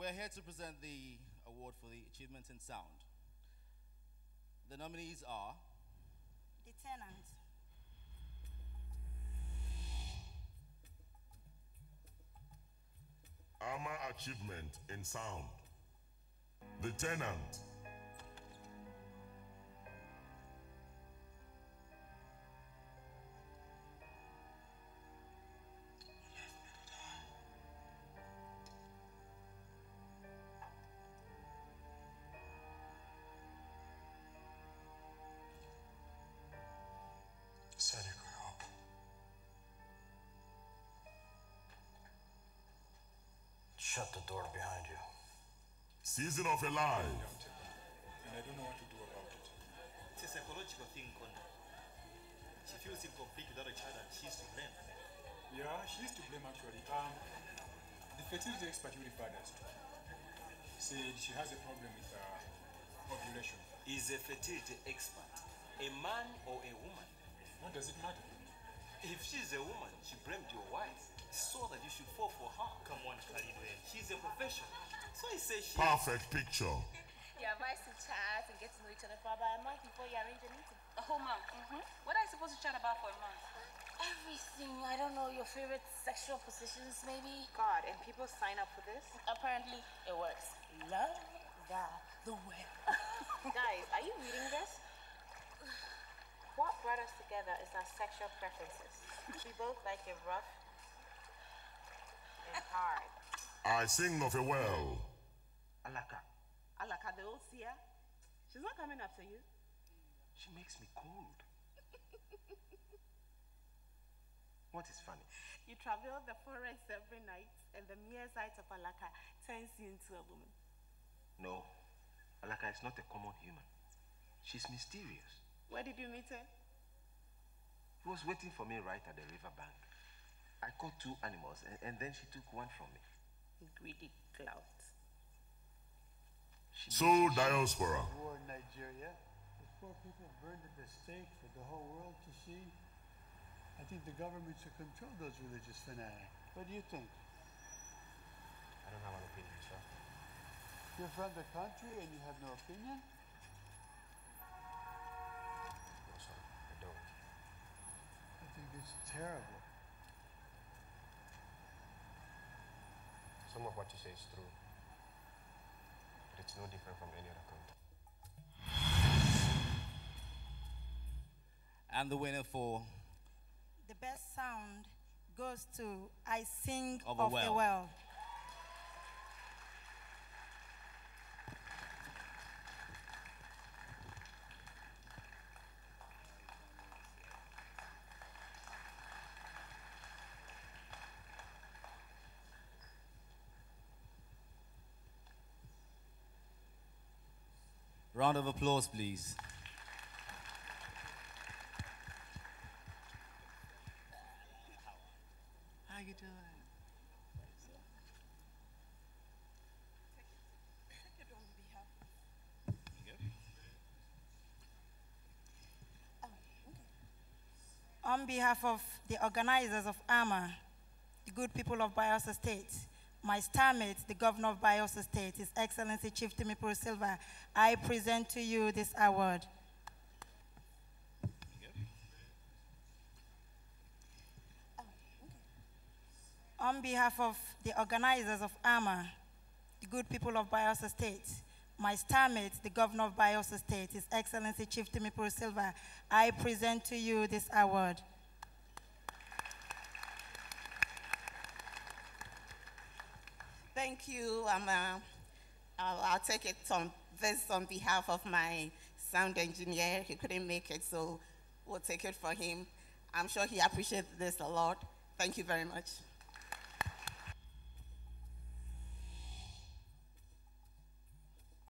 we're here to present the award for the Achievement in Sound. The nominees are The Tenant, amaa achievement in sound. The Tenant. Shut the door behind you. Season of a Life. And I don't know what to do about it. It's a psychological thing, Konda. She feels incomplete without a child and she's to blame. Yeah, she's to blame actually. The fertility expert you referred us to said she has a problem with ovulation. Is a fertility expert a man or a woman? What does it matter? If she's a woman, she blamed your wife, so that you should fall for her. Come on, Kalidwe. She's a professional. So I say she... Perfect picture. You advise to chat and get to know each other for about a month before you arrange a meeting. A whole month? What are you supposed to chat about for a month? Everything. I don't know, your favorite sexual positions, maybe? God, and people sign up for this? Apparently, it works. Love the web. Guys, are you reading this? What brought us together is our sexual preferences. We both like it rough and hard. I sing of a well. Alaka. Alaka, the old seer? She's not coming after you. She makes me cold. What is funny? You travel the forest every night, and the mere sight of Alaka turns you into a woman. No. Alaka is not a common human. She's mysterious. Where did you meet her? She was waiting for me right at the riverbank. I caught 2 animals, and then she took one from me. Greedy clout. So diaspora. War in Nigeria. Those poor people burned at the stake for the whole world to see. I think the government should control those religious fanatics. What do you think? I don't have an opinion, sir. You're from the country and you have no opinion? No, sir, I don't. I think it's terrible. Some of what you say is true, but it's no different from any other country. and the winner for the best sound goes to I Sing Of of a a Well. Well. Round of applause, please. How you doing? On behalf of the organizers of amaa, the good people of Bayelsa State, my star mate, the governor of Bayelsa State, His Excellency Chief Timipuru Silva, I present to you this award. On behalf of the organizers of amaa, the good people of Bayelsa State, my star mate, the governor of Bayelsa State, His Excellency Chief Timipuru Silva, I present to you this award. Thank you. I'll take it on behalf of my sound engineer. He couldn't make it, so we'll take it for him. I'm sure he appreciates this a lot. Thank you very much.